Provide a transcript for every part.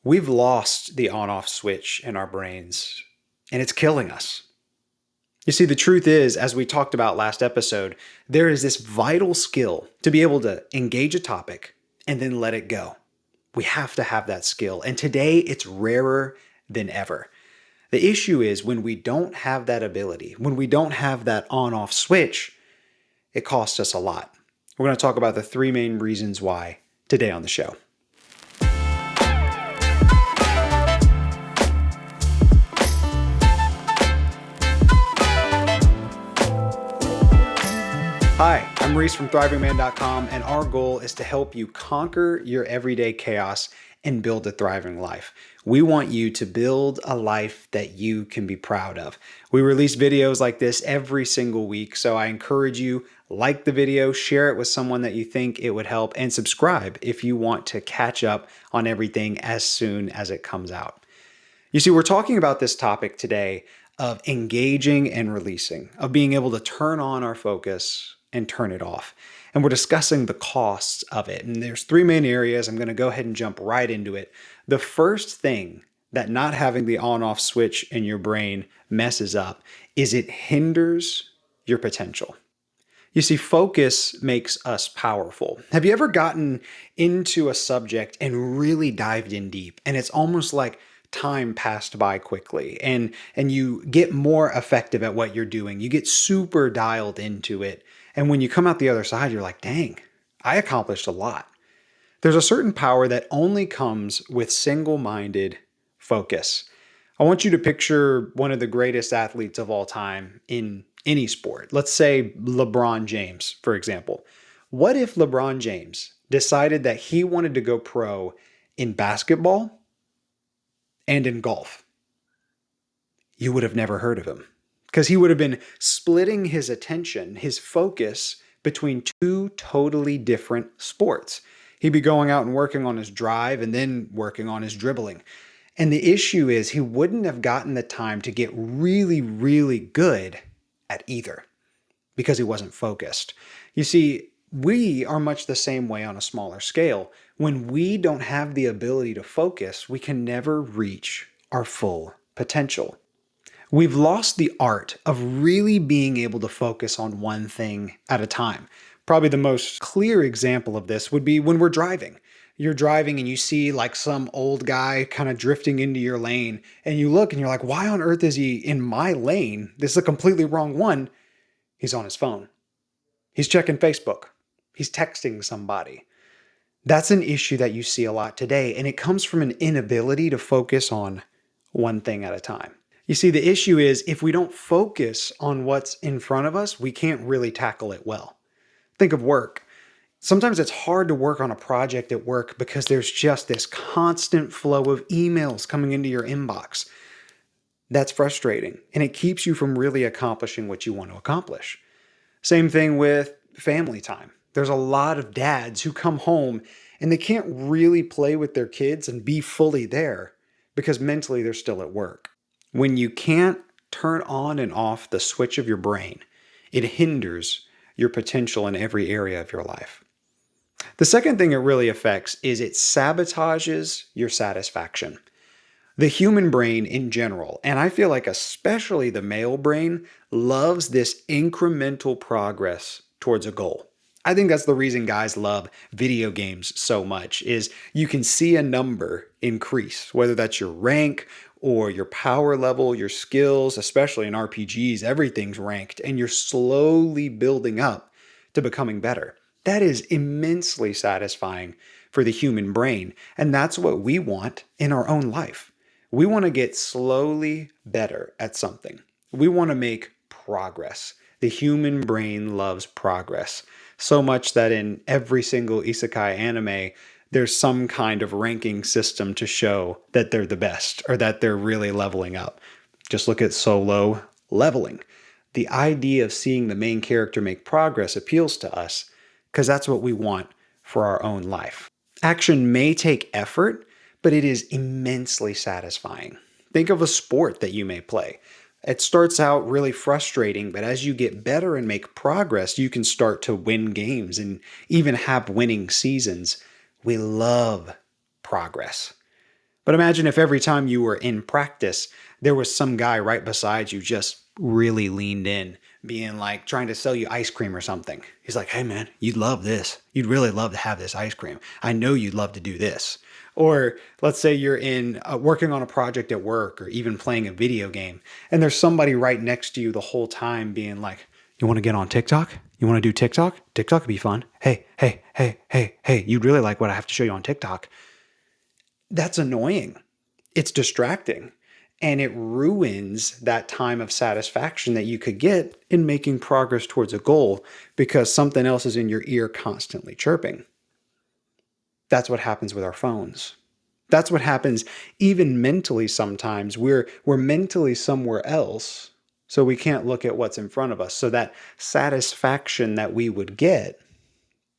We've lost the on-off switch in our brains, and it's killing us. You see, the truth is, as we talked about last episode, there is this vital skill to be able to engage a topic and then let it go. We have to have that skill, and today it's rarer than ever. The issue is when we don't have that ability, when we don't have that on-off switch, it costs us a lot. We're going to talk about the three main reasons why today on the show. Hi, I'm Reese from thrivingman.com, and our goal is to help you conquer your everyday chaos and build a thriving life. We want you to build a life that you can be proud of. We release videos like this every single week, so I encourage you, like the video, share it with someone that you think it would help, and subscribe if you want to catch up on everything as soon as it comes out. You see, we're talking about this topic today of engaging and releasing, of being able to turn on our focus and turn it off. And we're discussing the costs of it. And there's three main areas. I'm going to go ahead and jump right into it. The first thing that not having the on-off switch in your brain messes up is it hinders your potential. You see, focus makes us powerful. Have you ever gotten into a subject and really dived in deep? And it's almost like time passed by quickly and you get more effective at what you're doing. You get super dialed into it. And when you come out the other side, you're like, dang, I accomplished a lot. There's a certain power that only comes with single-minded focus. I want you to picture one of the greatest athletes of all time in any sport. Let's say LeBron James, for example. What if LeBron James decided that he wanted to go pro in basketball and in golf? You would have never heard of him because he would have been splitting his attention, his focus between two totally different sports. He'd be going out and working on his drive and then working on his dribbling. And the issue is he wouldn't have gotten the time to get really, really good at either because he wasn't focused. You see, we are much the same way on a smaller scale. When we don't have the ability to focus, we can never reach our full potential. We've lost the art of really being able to focus on one thing at a time. Probably the most clear example of this would be when we're driving. You're driving and you see like some old guy kind of drifting into your lane, and you look and you're like, why on earth is he in my lane? This is a completely wrong one. He's on his phone. He's checking Facebook. He's texting somebody. That's an issue that you see a lot today, and it comes from an inability to focus on one thing at a time. You see, the issue is if we don't focus on what's in front of us, we can't really tackle it well. Think of work. Sometimes it's hard to work on a project at work because there's just this constant flow of emails coming into your inbox. That's frustrating, and it keeps you from really accomplishing what you want to accomplish. Same thing with family time. There's a lot of dads who come home and they can't really play with their kids and be fully there because mentally they're still at work. When you can't turn on and off the switch of your brain, it hinders your potential in every area of your life. The second thing it really affects is it sabotages your satisfaction. The human brain in general, and I feel like especially the male brain, loves this incremental progress towards a goal. I think that's the reason guys love video games so much, is you can see a number increase, whether that's your rank or your power level, your skills, especially in RPGs, everything's ranked, and you're slowly building up to becoming better. That is immensely satisfying for the human brain, and that's what we want in our own life. We want to get slowly better at something. We want to make progress. The human brain loves progress, so much that in every single isekai anime, there's some kind of ranking system to show that they're the best or that they're really leveling up. Just look at Solo Leveling. The idea of seeing the main character make progress appeals to us because that's what we want for our own life. Action may take effort, but it is immensely satisfying. Think of a sport that you may play. It starts out really frustrating, but as you get better and make progress, you can start to win games and even have winning seasons. We love progress. But imagine if every time you were in practice, there was some guy right beside you just really leaned in, being like trying to sell you ice cream or something. He's like, hey man, you'd love this. You'd really love to have this ice cream. I know you'd love to do this. Or let's say you're in working on a project at work or even playing a video game, and there's somebody right next to you the whole time being like, you want to get on TikTok? You want to do TikTok? TikTok would be fun. Hey, hey, hey, hey, hey, you'd really like what I have to show you on TikTok. That's annoying. It's distracting. And it ruins that time of satisfaction that you could get in making progress towards a goal because something else is in your ear constantly chirping. That's what happens with our phones. That's what happens even mentally sometimes. We're mentally somewhere else, so we can't look at what's in front of us. So that satisfaction that we would get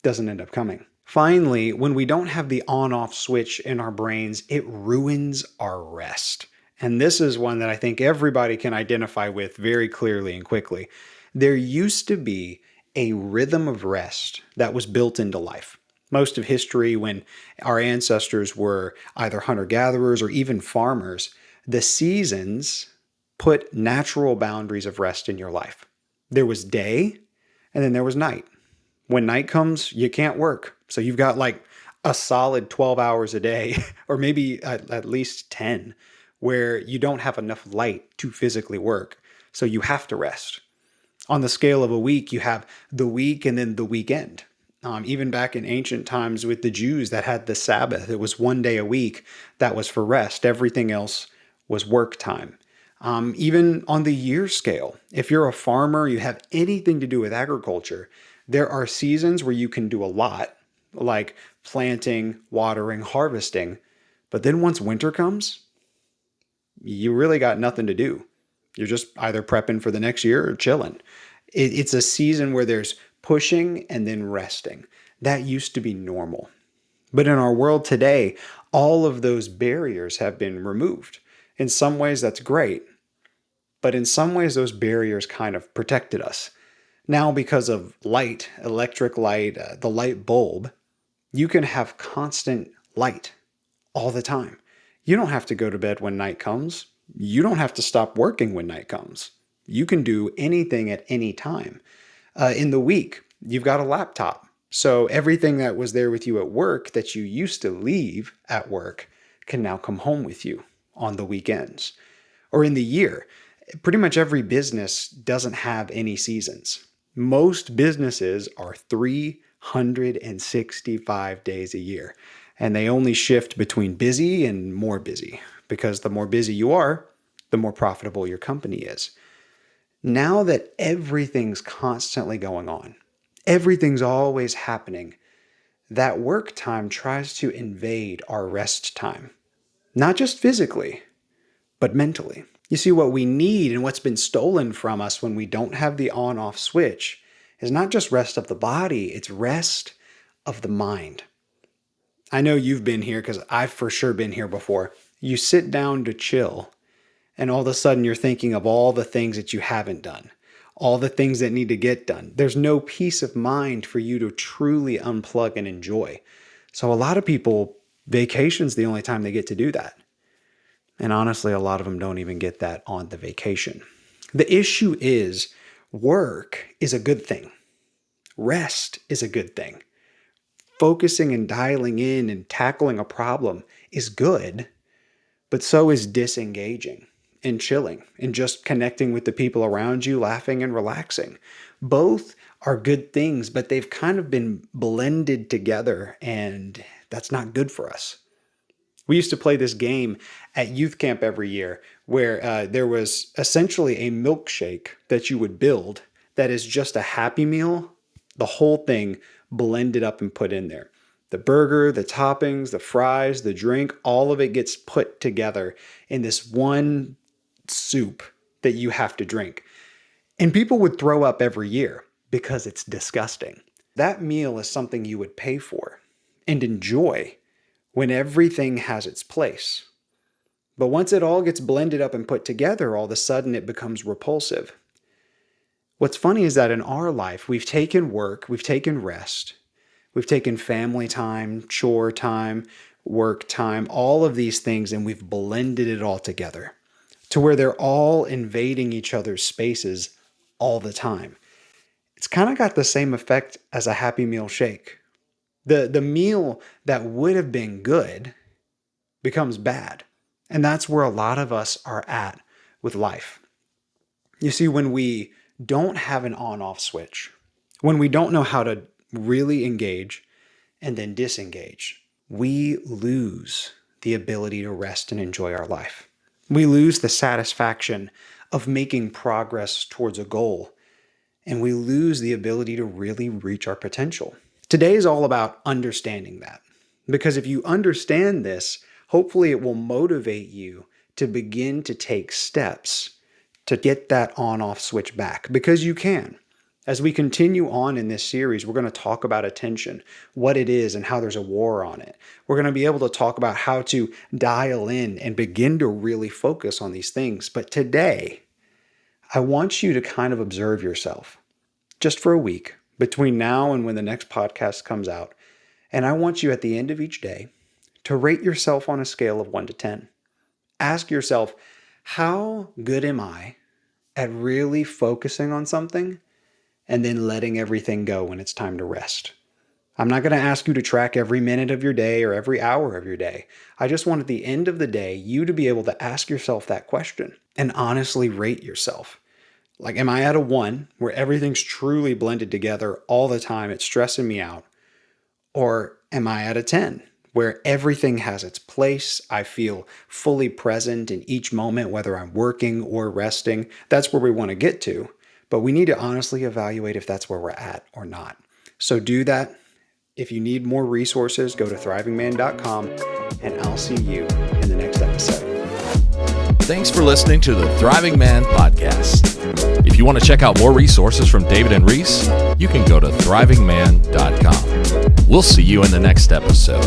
doesn't end up coming. Finally, when we don't have the on off switch in our brains, it ruins our rest. And this is one that I think everybody can identify with very clearly and quickly. There used to be a rhythm of rest that was built into life. Most of history, when our ancestors were either hunter gatherers or even farmers, the seasons put natural boundaries of rest in your life. There was day and then there was night. When night comes, you can't work. So you've got like a solid 12 hours a day, or maybe at least 10, where you don't have enough light to physically work. So you have to rest. On the scale of a week, you have the week and then the weekend. Even back in ancient times with the Jews that had the Sabbath, it was one day a week that was for rest. Everything else was work time. Even on the year scale, if you're a farmer, you have anything to do with agriculture, there are seasons where you can do a lot, like planting, watering, harvesting. But then once winter comes, you really got nothing to do. You're just either prepping for the next year or chilling. It's a season where there's pushing and then resting. That used to be normal. But in our world today, all of those barriers have been removed. In some ways, that's great. But in some ways, those barriers kind of protected us. Now, because of light, electric light, the light bulb, you can have constant light all the time. You don't have to go to bed when night comes. You don't have to stop working when night comes. You can do anything at any time. In the week, you've got a laptop. So everything that was there with you at work that you used to leave at work can now come home with you on the weekends. Or in the year, pretty much every business doesn't have any seasons. Most businesses are 365 days a year, and they only shift between busy and more busy because the more busy you are, the more profitable your company is. Now that everything's constantly going on, everything's always happening, that work time tries to invade our rest time, not just physically, but mentally. You see, what we need and what's been stolen from us when we don't have the on off switch is not just rest of the body, it's rest of the mind. I know you've been here because I've for sure been here before. You sit down to chill, and all of a sudden you're thinking of all the things that you haven't done, all the things that need to get done. There's no peace of mind for you to truly unplug and enjoy. So a lot of people, vacation's the only time they get to do that. And honestly, a lot of them don't even get that on the vacation. The issue is work is a good thing. Rest is a good thing. Focusing and dialing in and tackling a problem is good, but so is disengaging and chilling and just connecting with the people around you, laughing and relaxing. Both are good things, but they've kind of been blended together, and that's not good for us. We used to play this game at youth camp every year where there was essentially a milkshake that you would build that is just a Happy Meal, the whole thing blended up and put in there. The burger, the toppings, the fries, the drink, all of it gets put together in this one soup that you have to drink. And people would throw up every year because it's disgusting. That meal is something you would pay for and enjoy when everything has its place. But once it all gets blended up and put together, all of a sudden it becomes repulsive. What's funny is that in our life, we've taken work, we've taken rest, we've taken family time, chore time, work time, all of these things, and we've blended it all together to where they're all invading each other's spaces all the time. It's kind of got the same effect as a Happy Meal shake. The meal that would have been good becomes bad. And that's where a lot of us are at with life. You see, when we don't have an on-off switch, when we don't know how to really engage and then disengage, we lose the ability to rest and enjoy our life. We lose the satisfaction of making progress towards a goal, and we lose the ability to really reach our potential. Today is all about understanding that, because if you understand this, hopefully it will motivate you to begin to take steps to get that on-off switch back, because you can. As we continue on in this series, we're going to talk about attention, what it is and how there's a war on it. We're going to be able to talk about how to dial in and begin to really focus on these things. But today, I want you to kind of observe yourself just for a week between now and when the next podcast comes out. And I want you at the end of each day to rate yourself on a scale of 1 to 10. Ask yourself, how good am I at really focusing on something and then letting everything go when it's time to rest? I'm not going to ask you to track every minute of your day or every hour of your day. I just want at the end of the day, you to be able to ask yourself that question and honestly rate yourself. Like, am I at a 1 where everything's truly blended together all the time, it's stressing me out? Or am I at a 10 where everything has its place? I feel fully present in each moment, whether I'm working or resting. That's where we want to get to. But we need to honestly evaluate if that's where we're at or not. So do that. If you need more resources, go to thrivingman.com, and I'll see you in the next episode. Thanks for listening to the Thriving Man Podcast. If you want to check out more resources from David and Reese, you can go to thrivingman.com. We'll see you in the next episode.